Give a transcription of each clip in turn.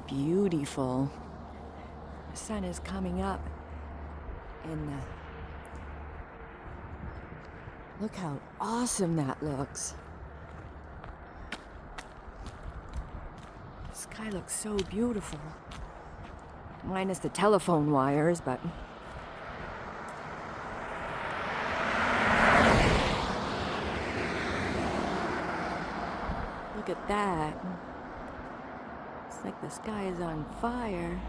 beautiful. The sun is coming up and look how awesome that looks. The sky looks so beautiful. Minus the telephone wires, but look at that. It's like the sky is on fire.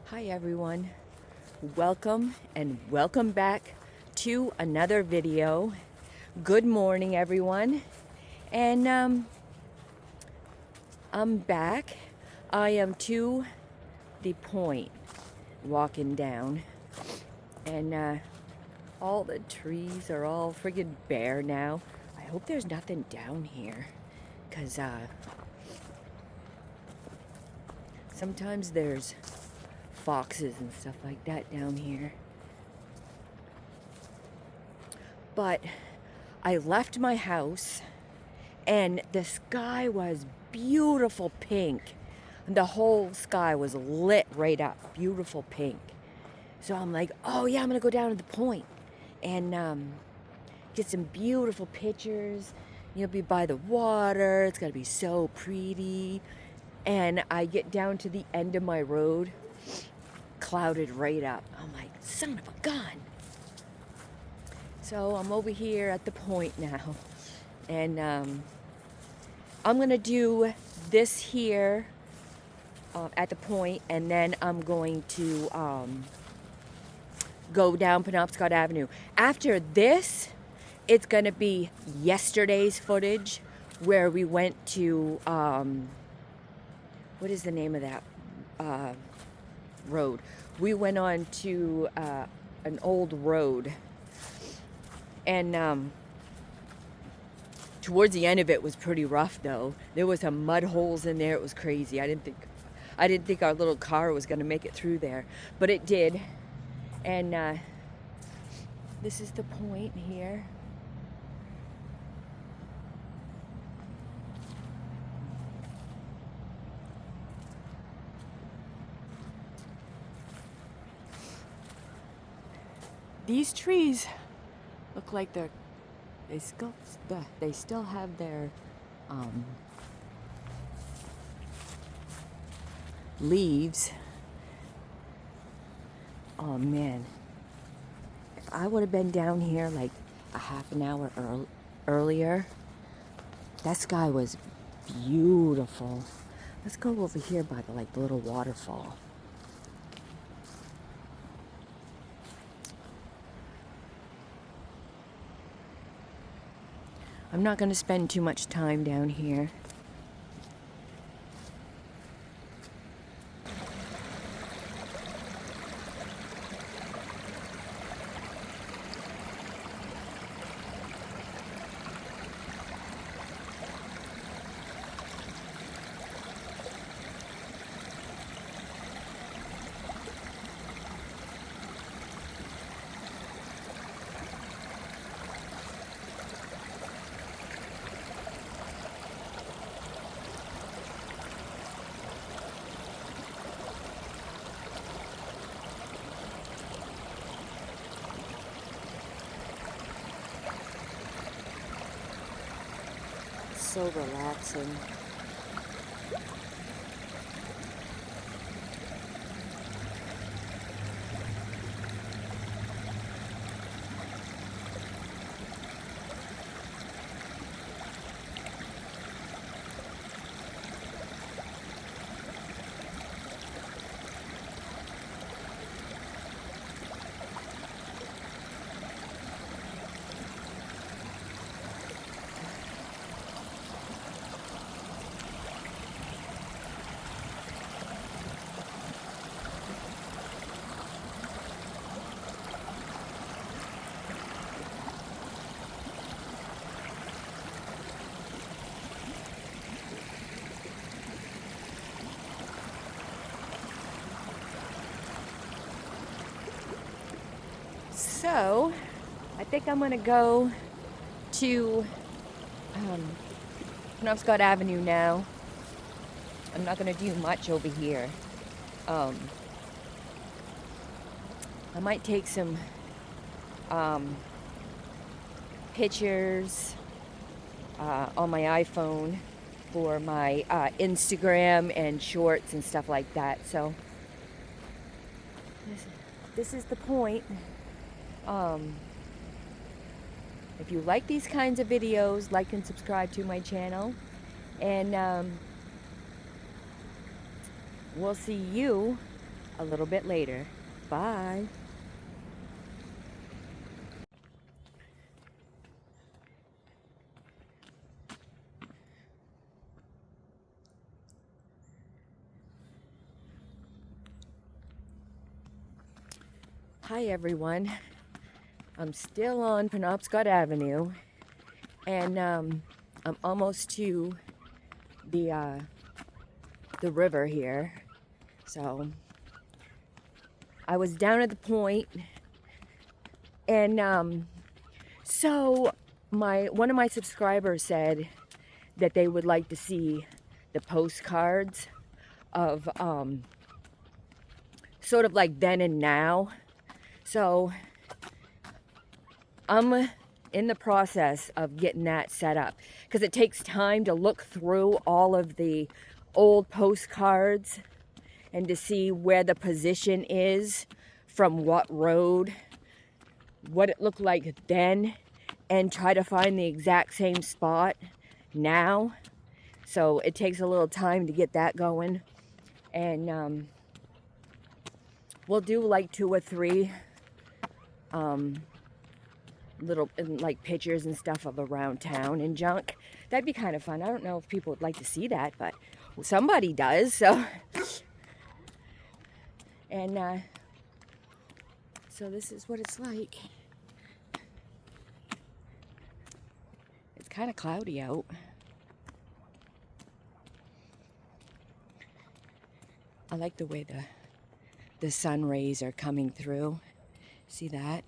Hi everyone, welcome back to another video. Good morning everyone, and I'm back. I am to the point, walking down, and all the trees are all friggin' bare now. I hope there's nothing down here, cause sometimes there's foxes and stuff like that down here. But I left my house and the sky was beautiful pink. The whole sky was lit right up, beautiful pink. So I'm like, oh yeah, I'm gonna go down to the point and get some beautiful pictures. You'll be by the water, it's gonna be so pretty. And I get down to the end of my road, clouded right up. I'm like, son of a gun. So I'm over here at the point now, and I'm gonna do this here at the point, and then I'm going to go down Penobscot Avenue. After this, it's gonna be yesterday's footage where we went to what is the name of that road? We went on to an old road, and towards the end of it was pretty rough though. There was some mud holes in there. It was crazy. I didn't think our little car was going to make it through there, but it did. And this is the point here. These trees look like they still have their leaves. Oh man, if I would have been down here like a half an hour earlier, that sky was beautiful. Let's go over here by the little waterfall. I'm not going to spend too much time down here. So relaxing. So, I think I'm gonna go to Penobscot Avenue now. I'm not gonna do much over here. I might take some pictures on my iPhone for my Instagram and shorts and stuff like that. So this is the point. If you like these kinds of videos, like and subscribe to my channel. And we'll see you a little bit later. Bye. Hi everyone. I'm still on Penobscot Avenue, and I'm almost to the river here. So I was down at the point, and so one of my subscribers said that they would like to see the postcards of sort of like then and now. So I'm in the process of getting that set up, because it takes time to look through all of the old postcards and to see where the position is from what road, what it looked like then, and try to find the exact same spot now. So it takes a little time to get that going. And we'll do like 2 or 3 little like pictures and stuff of around town and junk. That'd be kind of fun. I don't know if people would like to see that, but somebody does. So and so this is what it's like. It's kind of cloudy out. I like the way the sun rays are coming through. See that?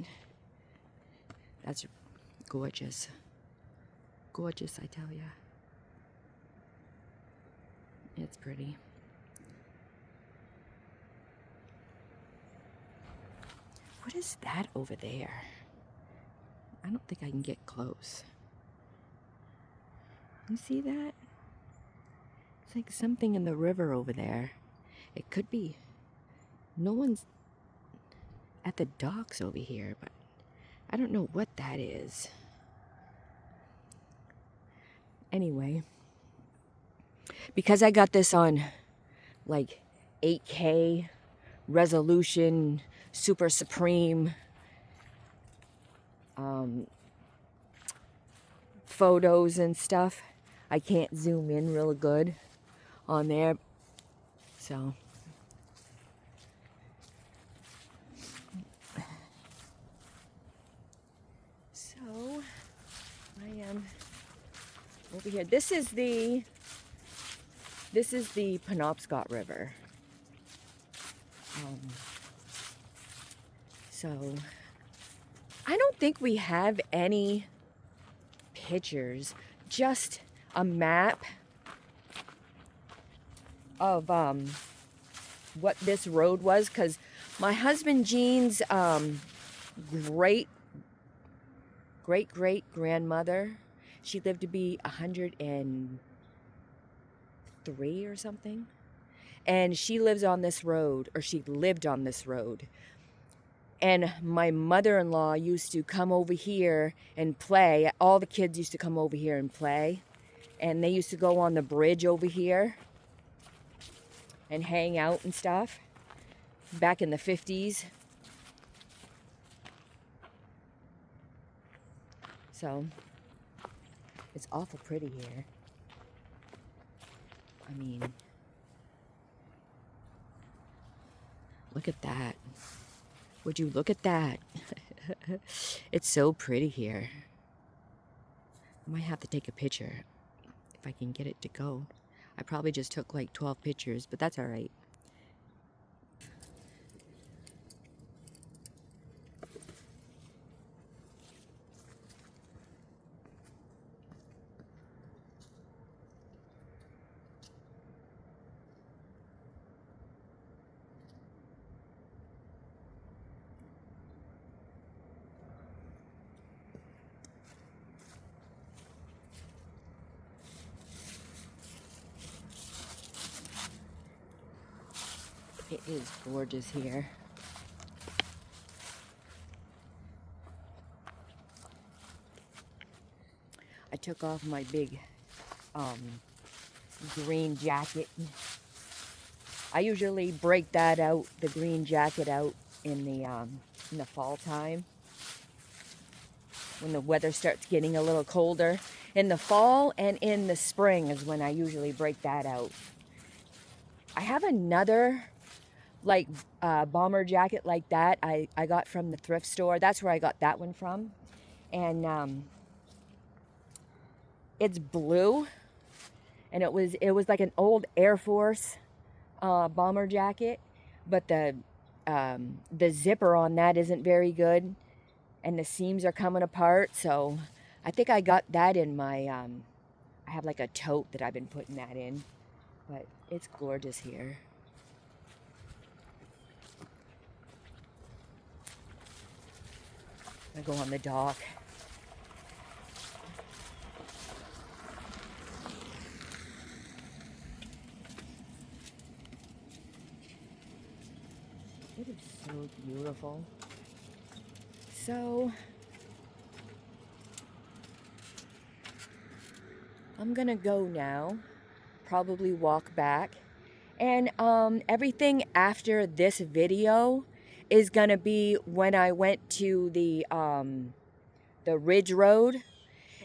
That's gorgeous. Gorgeous, I tell ya. It's pretty. What is that over there? I don't think I can get close. You see that? It's like something in the river over there. It could be. No one's at the docks over here, but I don't know what that is. Anyway, because I got this on like 8K resolution, super supreme photos and stuff, I can't zoom in real good on there. So I am over here. This is the Penobscot River. So I don't think we have any pictures, just a map of what this road was, because my husband Jean's great grandmother, she lived to be 103 or something, and she lives on this road, or she lived on this road. And my mother-in-law used to come over here and play. All the kids used to come over here and play, and they used to go on the bridge over here and hang out and stuff back in the 50s. So it's awful pretty here. I mean, look at that. Would you look at that? It's so pretty here. I might have to take a picture if I can get it to go. I probably just took like 12 pictures, but that's all right. It is gorgeous here. I took off my big green jacket. I usually break that out, the green jacket out in the fall time, when the weather starts getting a little colder. In the fall and in the spring is when I usually break that out. I have another like bomber jacket like that I got from the thrift store. That's where I got that one from. And it's blue, and it was like an old Air Force bomber jacket, but the zipper on that isn't very good, and the seams are coming apart. So I think I got that in my I have like a tote that I've been putting that in, but it's gorgeous here. I go on the dock. It is so beautiful. So I'm gonna go now, probably walk back, and everything after this video is gonna be when I went to the Ridge Road.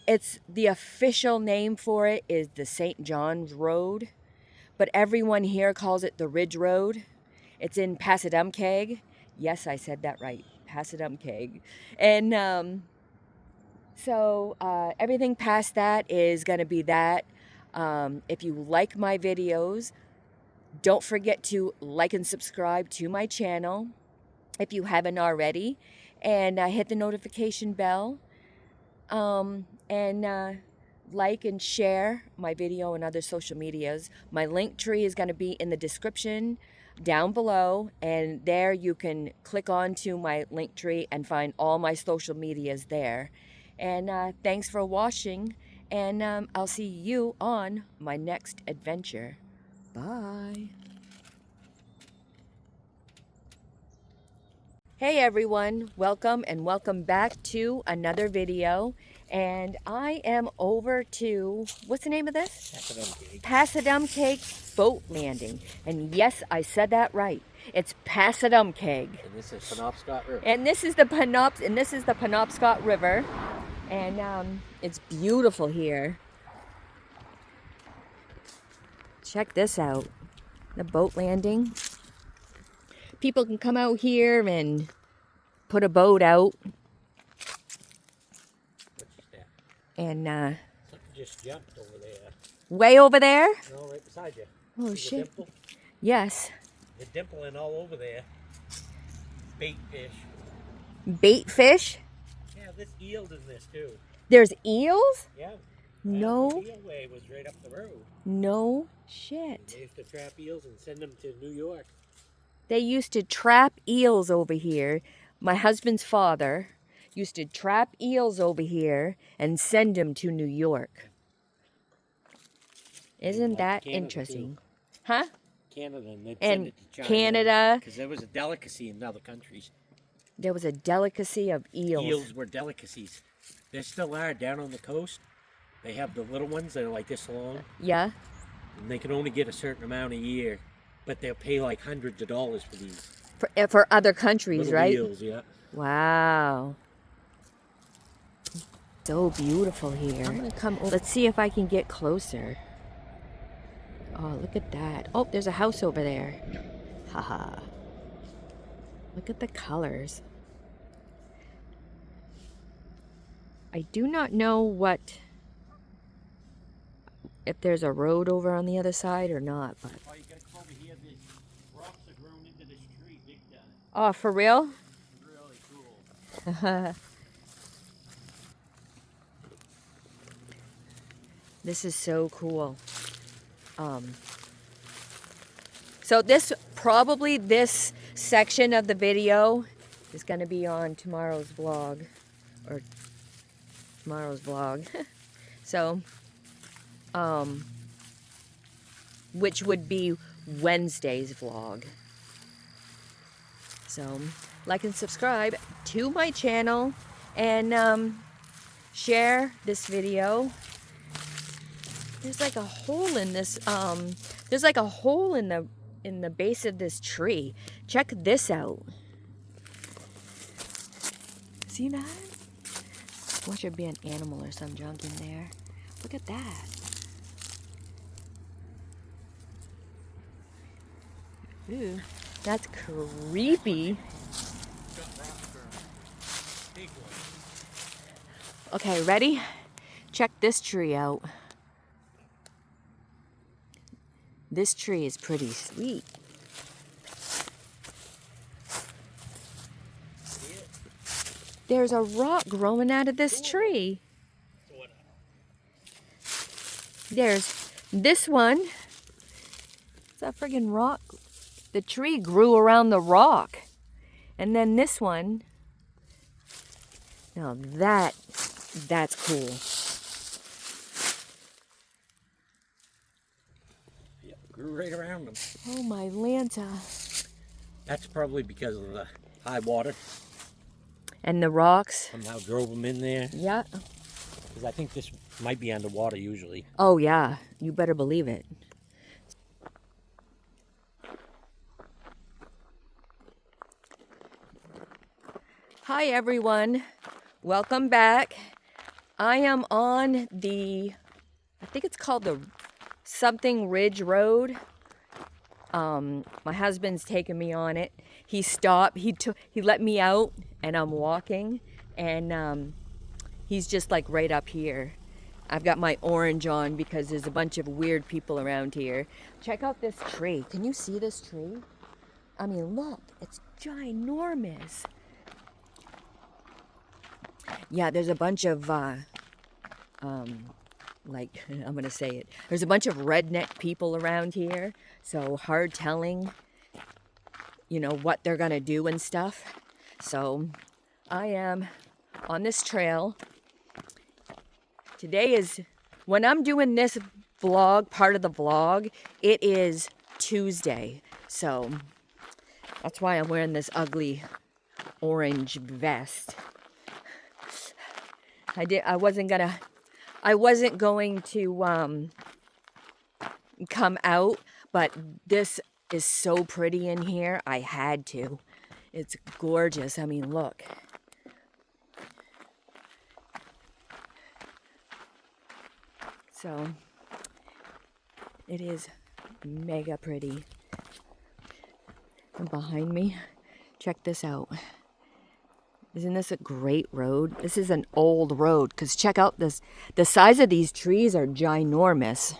It's the official name for it is the St. John's Road, but everyone here calls it the Ridge Road. It's in Passadumkeag. Yes, I said that right, Passadumkeag. And so everything past that is going to be that. If you like my videos, don't forget to like and subscribe to my channel if you haven't already, and hit the notification bell, and like and share my video and other social medias. My link tree is going to be in the description down below, and there you can click on to my link tree and find all my social medias there. And thanks for watching, and I'll see you on my next adventure. Bye. Hey everyone, welcome and welcome back to another video. And I am over to, what's the name of this? Passadumkeag. Passadumkeag Boat Landing. And yes, I said that right. It's Passadumkeag. And this is Penobscot River. And this is the Penobscot River. And it's beautiful here. Check this out. The boat landing. People can come out here and put a boat out. And Something just jumped over there. way over there? No, right beside you. Oh, See shit. the dimple? Yes. The dimpling all over there. Bait fish. Bait fish? Yeah, there's eels in this too. There's eels? Yeah. No. The eelway was right up the road. No shit. They used to trap eels and send them to New York. They used to trap eels over here. My husband's father used to trap eels over here and send them to New York. Isn't that Canada interesting? too. Huh? Canada, and they'd And send it to China. Canada. Because there was a delicacy in other countries. There was a delicacy of eels. Eels were delicacies. There still are down on the coast. They have the little ones that are like this long. Yeah? And they can only get a certain amount a year. But they'll pay like hundreds of dollars for these. For other countries, Little right? eels, yeah. Wow. So beautiful here. I'm gonna come over. Let's see if I can get closer. Oh, look at that. Oh, there's a house over there. Haha. Look at the colors. I do not know if there's a road over on the other side or not, but. Oh, you gotta come over here. These rocks are grown into this tree big time. Oh, for real? Really cool. This is so cool. So this section of the video is going to be on tomorrow's vlog, or tomorrow's vlog. So, which would be Wednesday's vlog. So like and subscribe to my channel, and share this video. There's like a hole in this, there's like a hole in the base of this tree. Check this out. See that? Watch there be an animal or some junk in there. Look at that. Ooh, that's creepy. Okay, ready? Check this tree out. This tree is pretty sweet. There's a rock growing out of this tree. There's this one. It's a friggin' rock. The tree grew around the rock. And then this one. Now that's cool. Yep, grew right around them. Oh my Lanta. That's probably because of the high water. And the rocks. Somehow drove them in there. Yeah. Because I think this might be underwater usually. Oh yeah, you better believe it. Hi everyone, welcome back. I am on the, I think it's called the something Ridge Road. My husband's taking me on it. He stopped, he let me out, and I'm walking, and he's just like right up here. I've got my orange on because there's a bunch of weird people around here. Check out this tree. Can you see this tree? I mean, look, it's ginormous. Yeah, there's a bunch of, like, I'm gonna say it. There's a bunch of redneck people around here, so hard telling, you know, what they're gonna do and stuff. So I am on this trail. Today is, when I'm doing this vlog, part of the vlog, it is Tuesday. So that's why I'm wearing this ugly orange vest. I wasn't going to come out, but this is so pretty in here. I had to. It's gorgeous. I mean, look. So it is mega pretty. And behind me, check this out. Isn't this a great road? This is an old road, because check out this. The size of these trees are ginormous.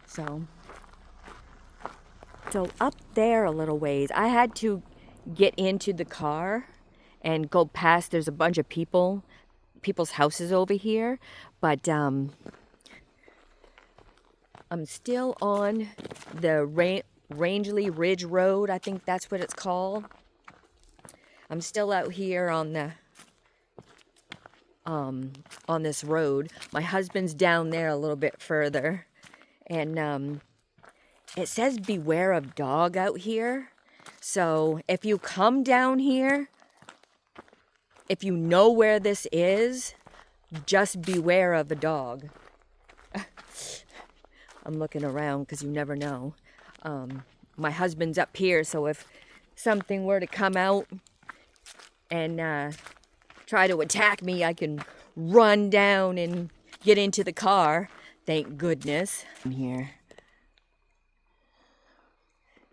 So up there a little ways, I had to get into the car and go past. There's a bunch of people's houses over here, but I'm still on the Rangeley Ridge Road, I think that's what it's called. I'm still out here on the on this road. My husband's down there a little bit further, and it says beware of dog out here. So if you come down here, if you know where this is, just beware of a dog. I'm looking around because you never know. My husband's up here, so if something were to come out and try to attack me, I can run down and get into the car. Thank goodness. I'm here.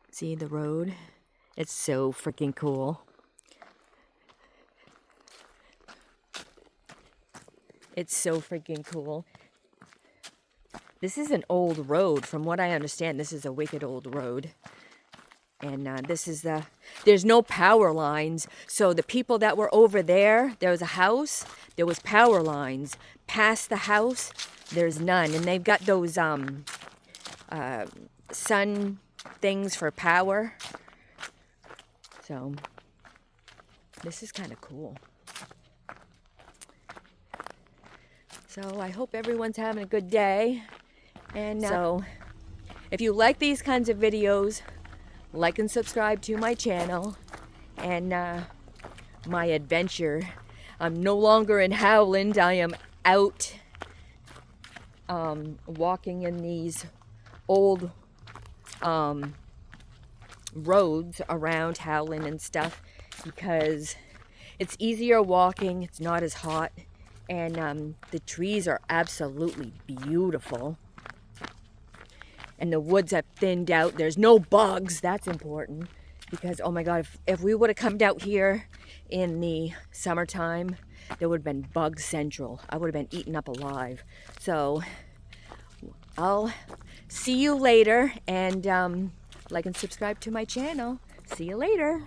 See the road? It's so freaking cool. It's so freaking cool. This is an old road. From what I understand, this is a wicked old road. And this is there's no power lines. So the people that were over there, there was a house, there was power lines. Past the house, there's none. And they've got those sun things for power. So this is kind of cool. So I hope everyone's having a good day. And so if you like these kinds of videos, like and subscribe to my channel and my adventure. I'm no longer in Howland. I am out walking in these old roads around Howland and stuff because it's easier walking, it's not as hot, and the trees are absolutely beautiful. And the woods have thinned out. There's no bugs. That's important because, oh my God, if we would have come out here in the summertime, there would have been bug central. I would have been eaten up alive. So I'll see you later, and like and subscribe to my channel. See you later.